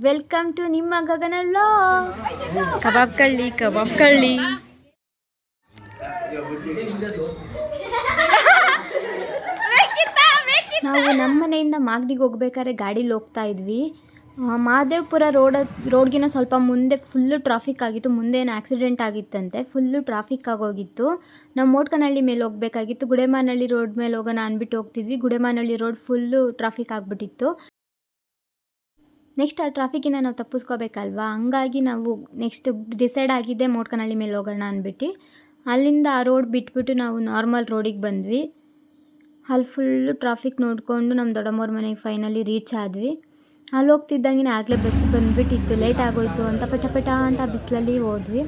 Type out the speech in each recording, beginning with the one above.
Welcome to ನಿಮ್ಮ ಗಗನ vlogs. ಕಬಾಬ್ ಕಳ್ಳಿ ನಾವು ನಮ್ಮ ಮನೆಯಿಂದ ಮಾಗಡಿಗೆ ಹೋಗ್ಬೇಕಾದ್ರೆ ಗಾಡೀಲಿ ಹೋಗ್ತಾ ಇದ್ವಿ. ಮಹದೇವಪುರ ರೋಡ್ಗಿನ ಸ್ವಲ್ಪ ಮುಂದೆ ಫುಲ್ಲು ಟ್ರಾಫಿಕ್ ಆಗಿತ್ತು. ಮುಂದೆ ಏನು ಆಕ್ಸಿಡೆಂಟ್ ಆಗಿತ್ತಂತೆ, ಫುಲ್ಲು ಟ್ರಾಫಿಕ್ ಆಗೋಗಿತ್ತು. ನಾವು ಮೋಟ್ಕನಹಳ್ಳಿ ಮೇಲೆ ಹೋಗಬೇಕಾಗಿತ್ತು. ಗುಡೆಮಾನಹಳ್ಳಿ ರೋಡ್ ಮೇಲೆ ಹೋಗೋಣ ಅಂದ್ಬಿಟ್ಟು ಹೋಗ್ತಿದ್ವಿ. ಗುಡೆಮಾನಹಳ್ಳಿ ರೋಡ್ ಫುಲ್ಲು ಟ್ರಾಫಿಕ್ ಆಗಿಬಿಟ್ಟಿತ್ತು. ನೆಕ್ಸ್ಟ್ ಆ ಟ್ರಾಫಿಕಿಂದ ನಾವು ತಪ್ಪಿಸ್ಕೋಬೇಕಲ್ವಾ, ಹಂಗಾಗಿ ನಾವು ನೆಕ್ಸ್ಟ್ ಡಿಸೈಡ್ ಆಗಿದ್ದೆ ಮೋಟ್ಕನಹಳ್ಳಿ ಮೇಲೆ ಹೋಗೋಣ ಅಂದ್ಬಿಟ್ಟು. ಅಲ್ಲಿಂದ ಆ ರೋಡ್ ಬಿಟ್ಬಿಟ್ಟು ನಾವು ನಾರ್ಮಲ್ ರೋಡಿಗೆ ಬಂದ್ವಿ. ಅಲ್ಲಿ ಫುಲ್ಲು ಟ್ರಾಫಿಕ್ ನೋಡಿಕೊಂಡು ನಮ್ಮ ದೊಡ್ಡಮ್ಮವ್ರ ಮನೆಗೆ ಫೈನಲಿ ರೀಚ್ ಆದ್ವಿ. ಅಲ್ಲಿ ಹೋಗ್ತಿದ್ದಂಗೆ ಆಗಲೇ ಬಸ್ ಬಂದುಬಿಟ್ಟಿತ್ತು, ಲೇಟ್ ಆಗೋಯ್ತು ಅಂತ ಪಟ ಅಂತ ಬಿಸಿಲಲ್ಲಿ ಹೋದ್ವಿ.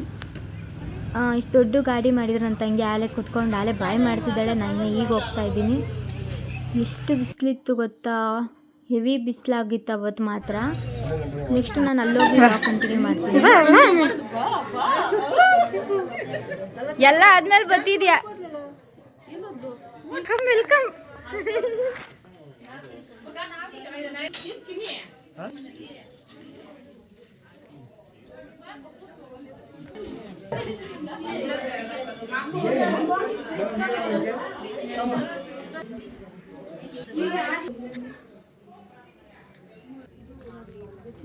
ಇಷ್ಟು ದೊಡ್ಡ ಗಾಡಿ ಮಾಡಿದ್ರೆ ನನ್ನ ತಂಗಿ ಆಲೆ ಕೂತ್ಕೊಂಡು ಆಲೆ ಬಾಯ್ ಮಾಡ್ತಿದ್ದಾಳೆ. ನಾನು ಈಗ ಹೋಗ್ತಾ ಇದ್ದೀನಿ. ಎಷ್ಟು ಬಿಸಿಲಿತ್ತು ಗೊತ್ತಾ, ಹೆವಿ ಬಿಸಿಲಾಗಿತ್ತು ಅವತ್ತು ಮಾತ್ರ. ನೆಕ್ಸ್ಟ್ ನಾನು ಅಲ್ಲೋಗಿ ಕಂಟಿನ್ಯೂ ಮಾಡ್ತೀನಿ. ಎಲ್ಲ ಆದ್ಮೇಲೆ ಬರ್ತಿದ್ಯಾ? Welcome welcome.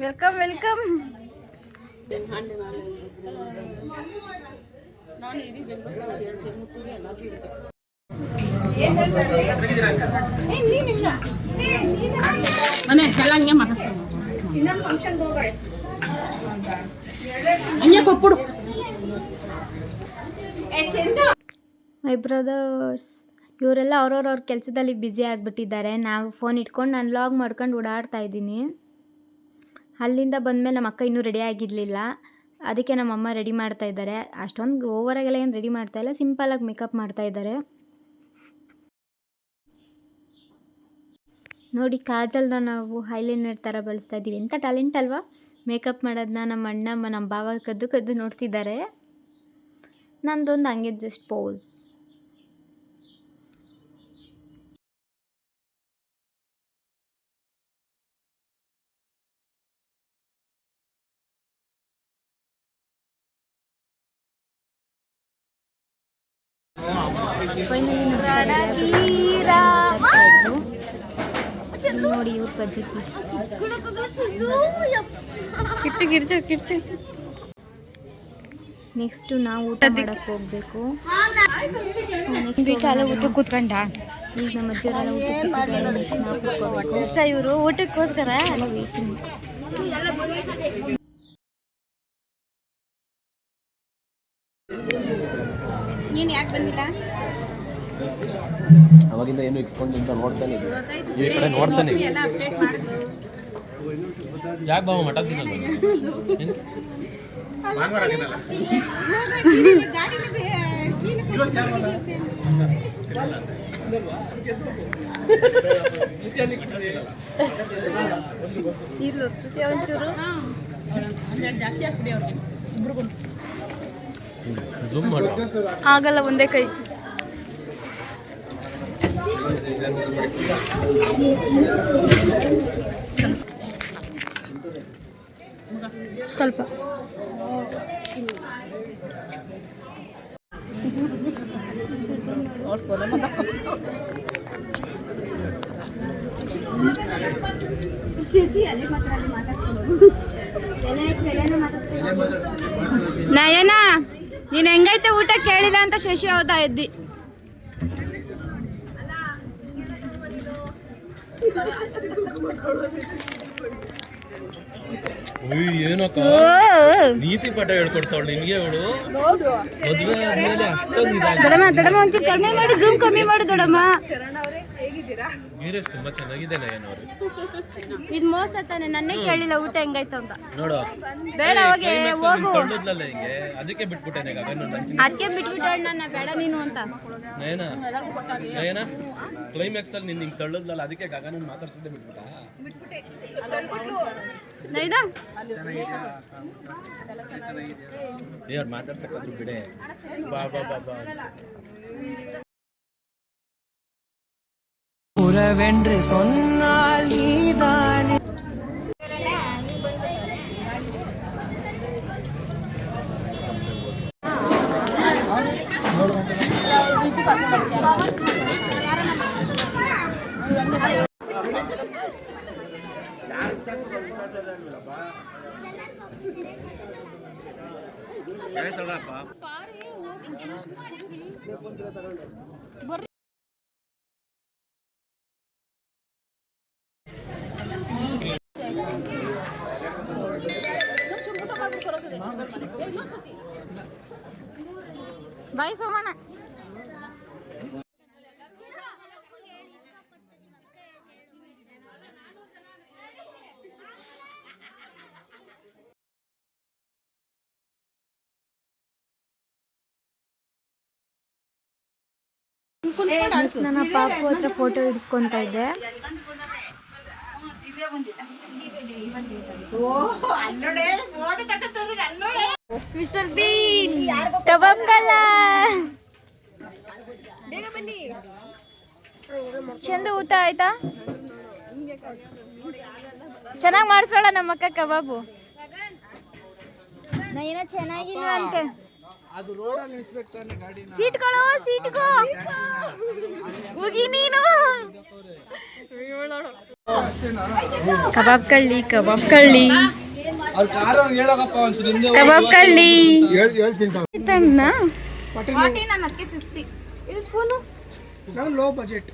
Welcome welcome. My brothers ಇವರೆಲ್ಲ ಅವ್ರವ್ರ ಕೆಲಸದಲ್ಲಿ ಬ್ಯುಸಿ ಆಗಿಬಿಟ್ಟಿದ್ದಾರೆ. ನಾವು ಫೋನ್ ಇಟ್ಕೊಂಡು ನಾನು ವ್ಲಾಗ್ ಮಾಡ್ಕೊಂಡು ಓಡಾಡ್ತಾ ಇದ್ದೀನಿ. ಅಲ್ಲಿಂದ ಬಂದಮೇಲೆ ನಮ್ಮ ಅಕ್ಕ ಇನ್ನೂ ರೆಡಿ ಆಗಿರಲಿಲ್ಲ, ಅದಕ್ಕೆ ನಮ್ಮಮ್ಮ ರೆಡಿ ಮಾಡ್ತಾ ಇದ್ದಾರೆ. ಅಷ್ಟೊಂದು ಓವರಾಗೆಲ್ಲ ಏನು ರೆಡಿ ಮಾಡ್ತಾ ಇಲ್ಲ, ಸಿಂಪಲಾಗಿ ಮೇಕಪ್ ಮಾಡ್ತಾ ಇದ್ದಾರೆ. ನೋಡಿ, ಕಾಜಲ್ನ ನಾವು ಐಲೈನರ್ ಥರ ಬಳಸ್ತಾ ಇದ್ದೀವಿ. ಎಂಥ ಟ್ಯಾಲೆಂಟ್ ಅಲ್ವಾ ಮೇಕಪ್ ಮಾಡೋದನ್ನ. ನಮ್ಮ ಅಣ್ಣ ನಮ್ಮ ಭಾವ ಕದ್ದು ನೋಡ್ತಿದ್ದಾರೆ. ನಂದೊಂದು ಹಂಗೆ ಜಸ್ಟ್ ಪೋಸ್. ನೋಡಿ ಇವ್ರ ಪಜ್ಜಿಗೆ ಕಿರ್ಚು. ನೆಕ್ಸ್ಟ್ ನಾವು ಊಟ ಮಾಡಕ್ಕೆ ಹೋಗ್ಬೇಕು. ಊಟ ಕೂತ್ಕೊಂಡ ಈಗ ನಮ್ಮ ಅಜ್ಜಿಯವರೆಲ್ಲ ಇವರು ಊಟಕ್ಕೋಸ್ಕರ ಅಲ್ಲ ವೇಟಿಂಗ್. ನೀನು ಯಾಕೆ ಬಂದಿಲ್ಲ? ಅವಾಗಿಂದ ಏನು ಇಕ್ಸ್ಕೊಂಡು ಅಂತ ನೋಡ್ತಾನೆ ಈ ಕಡೆ ನೋಡ್ತಾನೆ. ಯಾಕೆ ಬಾವ ಮಠ ತಿನ್ನಲ್ಲ? ಒಂಚೂರು ಆಗಲ್ಲ, ಒಂದೇ ಕೈ. ಸ್ವಲ್ಪ ನಯನ, ನೀನು ಹೆಂಗೈತೆ ಊಟ ಕೇಳಿಲ್ಲ ಅಂತ ಶಶಿ ಹೌದಾ ಎದ್ದಿ. ಏನಕ್ಕ ನೀತಿ ಪಾಠ ಹೇಳ್ಕೊಡ್ತಾವಳು ನಿನ್ಗೆ ಅವಳು. ಮದುವೆ ಆದ್ಮೇಲೆ ಅಷ್ಟೊಂದು ದೊಡಮ್ಮ ಒಂಚೂರು ಕಡಿಮೆ ಮಾಡಿ, ಜೂಮ್ ಕಮ್ಮಿ ಮಾಡು ದೊಡಮ್ಮ. ನೀರೇಶ್ ತುಂಬಾ ಚೆನ್ನಾಗಿದೆ ನಯನ ಅವರು. ಇದು ಮೋಸ ತಾನೆ, ನನ್ನೇ ಕೇಳಿಲ್ಲ ಊಟ ಹೆಂಗಾಯ್ತು ಅಂತ. ನೋಡು, ಬೇಡ ಹೋಗಿ ಹೋಗು. ತಳ್ಳದ್ಲಲ್ಲ ಹಿಂಗೆ, ಅದಕ್ಕೆ ಬಿಟ್ಬಿಟ್ಟೆ. ಅದಕ್ಕೆ ಬಿಟ್ಬಿಟ್ಟು ನನ್ನ ಬೇಡ ನೀನು ಅಂತ. ನಯನ ಕ್ಲೈಮ್ಯಾಕ್ಸ್ ಅಲ್ಲಿ ನಿನ್ ಹಿಂಗ್ ತಳ್ಳದ್ಲಲ್ಲ, ಅದಕ್ಕೆ ಗಗನ ಮಾತಾಡ್ಸಿದ್ದೆ ಬಿಟ್ಬಿಟ್ಟ. ದೇವ್ರು ಮಾತಾಡ್ಸಕ್ಕಾದ್ರು ಬಿಡೆ. ಬಾ ಬಾ ಬಾ ಬಾ. உறவென்று சொன்னால் நீதானே. ಬಾಯ್ ಸೋಮಣ್ಣ. ನನ್ನ ಪಾಪು ಹತ್ರ ಫೋಟೋ ಹಿಡಿಸ್ಕೊಂತ ಇದ್ದೆ. ಮಿಸ್ಟರ್ ಬೀನ್ ಕಬಾಬ್ ಕಳ್ಳ ಬೇಗ ಬನ್ನಿ. ಚಂದ ಊಟ ಆಯ್ತಾ? ಚೆನ್ನಾಗಿ ಮಾಡಿಸೋಳ ನಮ್ಮಕ್ಕ ಕಬಾಬು. ನಾ ಏನೋ ಚೆನ್ನಾಗಿಲ್ವಂತೆ. ಸೀಟ್ಗಳು ಸೀಟ್ಗೋ ಹೋಗಿ ನೀನು. ಕಬಾಬ್ ಕಳ್ಳಿ ಕಬಾಬ್ ಕಳ್ಳಿ ಕಬಾಬ್ ಕಳ್ಳಿ ಲೋ ಬಜೆಟ್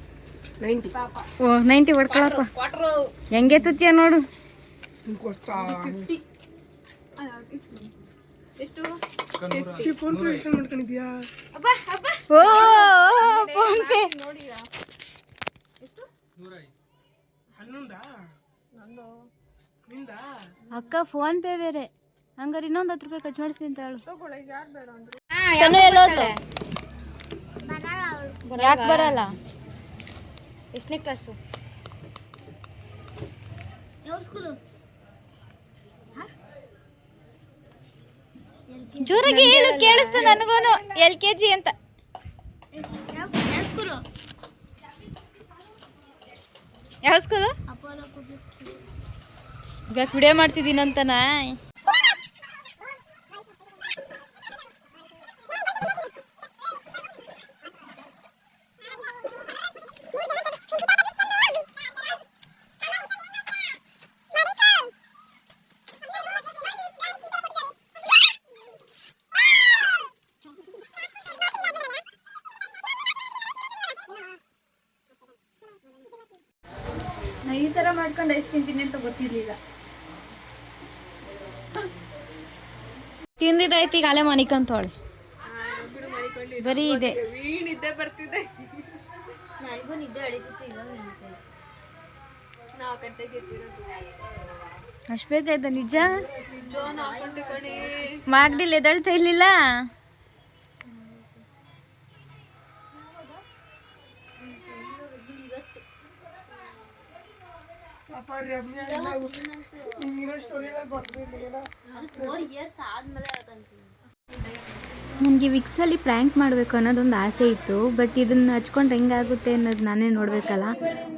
90 ಹೊಡ್ಕೊಳಪ್ಪ. ಹೆಂಗೆ ತುತ್ತಿಯ ನೋಡು. ಫೋನ್ ಪೇ ಮಾಡ್ಕೊಂಡಿದ್ಯಾ? ಓ ಫೋನ್ ಪೇ ಅಕ್ಕ ಫೋನ್ ಪೇ ಬೇರೆ. ಹಂಗಾರೆ ಇನ್ನೊಂದು 10 ರೂಪಾಯಿ ಖರ್ಚು ಮಾಡಿಸಿ ಅಂತ ಹೇಳು. ಯಾಕೆ ಬರಲ್ಲ? ಎಷ್ಟನೇ ಕ್ಲಾಸು? ಜೋರಾಗಿ ಹೇಳು, ಕೇಳಿಸ್ತು ನನಗೂನು. LKG ಅಂತ. ಯಾವ ಸ್ಕೂಲು? Back video ಮಾಡ್ತಿದ್ದೀನಂತನಾ? ನಾ ಈ ಥರ ಮಾಡ್ಕೊಂಡು ಐಸ್ ತಿಂತೀನಿ ಅಂತ ಗೊತ್ತಿರಲಿಲ್ಲ. ತಿಂದಿದ್ದಾಯ್ತು, ಈಗ ಅಲೆ ಮನಿಕಂತೋಳೆ. ಬರೀ ಇದೆ. ನಿದ್ದೆ ಬರ್ತಿದೆ. ನನಗೂ ನಿದ್ದೆ ಅಡಿತಿತ್ತು. ಇವಾಗ 4 ಗಂಟೆಗೆ ಎದ್ದಿರೋದು. ಅಷ್ಟು ಬೇಕಾಯ್ತ? ನಿಜ ಜೋನ್ ಹಾಕೊಂಡು ಕಣಿ ಮಾಗ್ಡಿಲ್ ಎದಳ್ತಾ ಇರ್ಲಿಲ್ಲ. ನನಗೆ ವಿಕ್ಸಲ್ಲಿ ಪ್ರ್ಯಾಂಕ್ ಮಾಡಬೇಕು ಅನ್ನೋದೊಂದು ಆಸೆ ಇತ್ತು. ಬಟ್ ಇದನ್ನು ಹಚ್ಕೊಂಡು ಹೆಂಗಾಗುತ್ತೆ ಅನ್ನೋದು ನಾನೇ ನೋಡಬೇಕಲ್ಲ.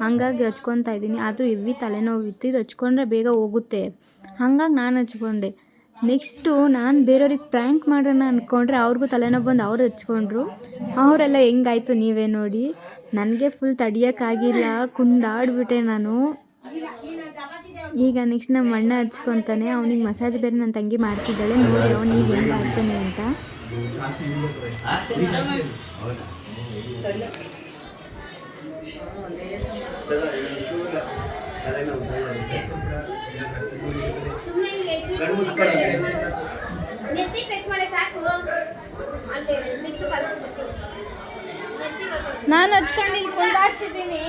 ಹಂಗಾಗಿ ಹಚ್ಕೊತಾ ಇದ್ದೀನಿ. ಆದರೂ ಹೆವಿ ತಲೆನೋವಿತ್ತು. ಇದು ಹಚ್ಕೊಂಡ್ರೆ ಬೇಗ ಹೋಗುತ್ತೆ, ಹಂಗಾಗಿ ನಾನು ಹಚ್ಕೊಂಡೆ. ನೆಕ್ಸ್ಟು ನಾನು ಬೇರೆಯವ್ರಿಗೆ ಪ್ರ್ಯಾಂಕ್ ಮಾಡೋಣ ಅಂದ್ಕೊಂಡ್ರೆ ಅವ್ರಿಗೂ ತಲೆನೋವು ಬಂದು ಅವ್ರು ಹಚ್ಕೊಂಡ್ರು. ಅವರೆಲ್ಲ ಹೆಂಗಾಯ್ತು ನೀವೇ ನೋಡಿ. ನನಗೆ ಫುಲ್ ತಡಿಯೋಕ್ಕಾಗಿಲ್ಲ, ಕುಂದಾಡ್ಬಿಟ್ಟೆ ನಾನು. ಈಗ ನೆಕ್ಸ್ಟ್ ನಮ್ಮ ಅಣ್ಣ ಹಚ್ಕೊತಾನೆ. ಅವನಿಗೆ ಮಸಾಜ್ ಬೇರೆ ನನ್ನ ತಂಗಿ ಮಾಡ್ತಿದ್ದಾಳೆ. ನೋಡಿ ಅವನಿಗೆ ಹೆಂಗೆ ಆಗ್ತಾನೆ ಅಂತ. ನಾನು ಹಚ್ಕೊಂಡು ಇಲ್ಲಿ ಕುಂದಾಡ್ತಿದ್ದೀನಿ.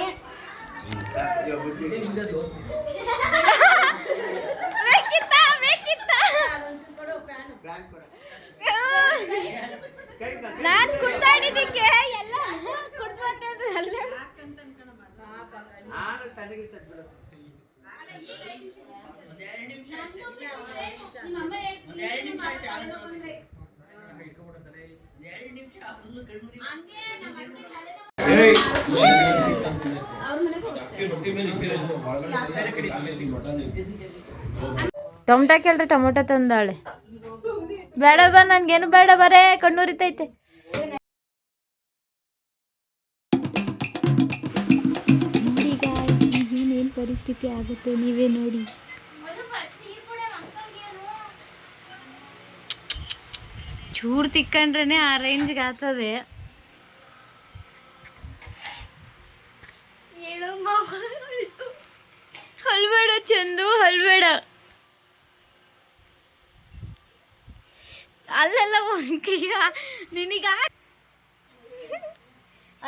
ನಾನು ಕುಂದಾಡಿದ್ದಕ್ಕೆ ಎಲ್ಲ ಕುಡ್ದು ಅಂತಂದ್ರೆ ಅಲ್ಲ. ಟೊಮಟೊ ಕೇಳ್ರೆ ಟೊಮೊಟೊ ತಂದಾಳೆ. ಬೇಡ ಬಾ, ನನ್ಗೇನು ಬೇಡ ಬರೇ, ಕಣ್ಣೂರಿತೈತೆ. ನೋಡಿ ಗಾಯ್ಸ್, ಏನೇನು ಪರಿಸ್ಥಿತಿ ಆಗುತ್ತೆ ನೀವೇ ನೋಡಿ. ಚೂರು ತಿಕ್ಕೊಂಡ್ರೆ ಆ ರೇಂಜ್ಗೆ ಆಗ್ತದೆ. ಹಲ್ಬೇಡ ಚಂದು, ಹಲ್ಬೇಡ. ಅಲ್ಲೆಲ್ಲ ಒಂಕಿಯ ನಿನಗ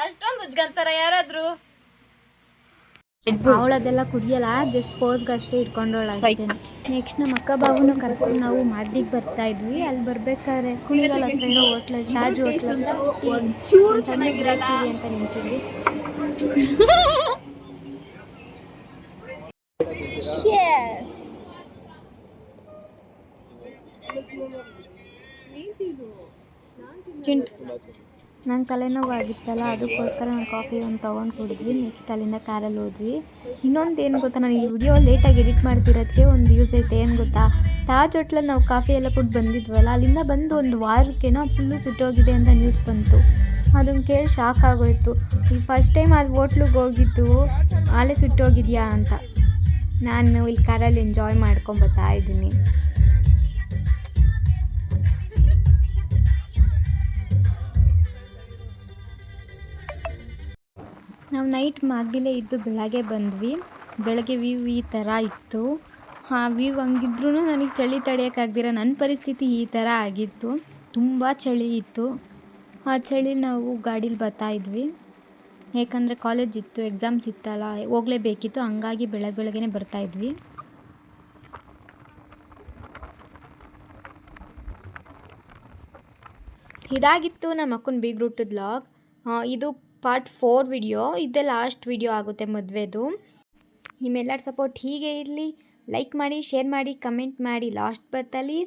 ಅಷ್ಟೊಂದು ಉಜ್ಗಂತಾರ ಯಾರಾದ್ರು. ಅವಳದೆಲ್ಲ ಕುಡಿಯಲ್ಲ, ಜಸ್ಟ್ ಪೋಸ್ಗೆ ಅಷ್ಟೇ ಇಟ್ಕೊಂಡೋಳ ಅಷ್ಟೇ. ನೆಕ್ಸ್ಟ್ ನಮ್ಮ ಅಕ್ಕ ಬಾಬುನ ಕರ್ಕೊಂಡು ನಾವು ಮಾಗಡಿಗೆ ಬರ್ತಾ ಇದ್ವಿ. ಅಲ್ಲಿ ಬರ್ಬೇಕಾದ್ರೆ ಕುಣಿಗಲ್ ಹತ್ರ ಇರೋ ಹೋಟ್ಲ್, ತಾಜ್ ಹೋಟ್ಲ್ ಅಂತ ನಿಲ್ಸಿದ್ವಿ. ಚಿಂಟು, ನಂಗೆ ತಲೆನೋವು ಆಗಿತ್ತಲ್ಲ, ಅದಕ್ಕೋಸ್ಕರ ನಾನು ಕಾಫಿ ಒಂದು ತೊಗೊಂಡು ಕುಡಿದ್ವಿ. ನೆಕ್ಸ್ಟ್ ಅಲ್ಲಿಂದ ಕಾರಲ್ಲಿ ಹೋದ್ವಿ. ಇನ್ನೊಂದು ಏನು ಗೊತ್ತಾ, ನಾನು ಈ ವಿಡಿಯೋ ಲೇಟಾಗಿ ಎಡಿಟ್ ಮಾಡ್ತಿರೋದಕ್ಕೆ ಒಂದು ಯೂಸ್ ಐತೆ. ಏನು ಗೊತ್ತಾ, ತಾಜ್ ಹೋಟ್ಲಲ್ಲಿ ನಾವು ಕಾಫಿ ಎಲ್ಲ ಕುಟ್ಟು ಬಂದಿದ್ವಲ್ಲ, ಅಲ್ಲಿಂದ ಬಂದು ಒಂದು ವಾರಕ್ಕೇನೋ ಫುಲ್ಲು ಸುಟ್ಟೋಗಿದೆ ಅಂತ ನ್ಯೂಸ್ ಬಂತು. ಅದನ್ನು ಕೇಳಿ ಶಾಕ್ ಆಗೋಯ್ತು. ಈ ಫಸ್ಟ್ ಟೈಮ್ ಅದು ಹೋಟ್ಲಿಗೆ ಹೋಗಿದ್ದು ಅಲ್ಲೇ ಸುಟ್ಟೋಗಿದ್ಯಾ ಅಂತ. ನಾನು ಇಲ್ಲಿ ಕಾರಲ್ಲಿ ಎಂಜಾಯ್ ಮಾಡ್ಕೊಂಬತ್ತಾ ಇದ್ದೀನಿ. ನಾವು ನೈಟ್ ಮಾಗಡಿಲೇ ಇದ್ದು ಬೆಳಗ್ಗೆ ಬಂದ್ವಿ. ಬೆಳಗ್ಗೆ ವ್ಯೂ ಈ ಥರ ಇತ್ತು. ವ್ಯೂ ಹಂಗಿದ್ರೂ ನನಗೆ ಚಳಿ ತಡೆಯೋಕ್ಕಾಗ್ದಿರ ನನ್ನ ಪರಿಸ್ಥಿತಿ ಈ ಥರ ಆಗಿತ್ತು. ತುಂಬ ಚಳಿ ಇತ್ತು. ಆ ಚಳಿ ನಾವು ಗಾಡೀಲಿ ಬರ್ತಾಯಿದ್ವಿ. ಏಕೆಂದರೆ ಕಾಲೇಜ್ ಇತ್ತು, ಎಕ್ಸಾಮ್ಸ್ ಇತ್ತಲ್ಲ, ಹೋಗಲೇಬೇಕಿತ್ತು. ಹಂಗಾಗಿ ಬೆಳಗ್ಗೆನೇ ಬರ್ತಾಯಿದ್ವಿ. ಇದಾಗಿತ್ತು ನಮ್ಮ ಅಕ್ಕನ ಬೀಗ್ರೂಟದ ವ್ಲಾಗ್. ಇದು ಪಾರ್ಟ್ 4 ವಿಡಿಯೋ. ಇದೇ ಲಾಸ್ಟ್ ವಿಡಿಯೋ ಆಗುತ್ತೆ ಮದುವೆದು. ನಿಮ್ಮೆಲ್ಲರ ಸಪೋರ್ಟ್ ಹೀಗೆ ಇರಲಿ. ಲೈಕ್ ಮಾಡಿ, ಶೇರ್ ಮಾಡಿ, ಕಮೆಂಟ್ ಮಾಡಿ. ಲಾಸ್ಟ್ ಬರ್ತಲ್ಲಿ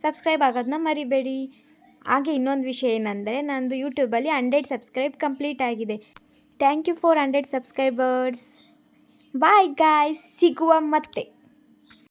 ಸಬ್ಸ್ಕ್ರೈಬ್ ಆಗೋದನ್ನ ಮರಿಬೇಡಿ. ಹಾಗೆ ಇನ್ನೊಂದು ವಿಷಯ ಏನಂದರೆ, ನಂದು ಯೂಟ್ಯೂಬಲ್ಲಿ 100 ಸಬ್ಸ್ಕ್ರೈಬ್ ಕಂಪ್ಲೀಟ್ ಆಗಿದೆ. Thank you for 100 subscribers. Bye guys, ಸಿಗುವ ಮತ್ತೆ.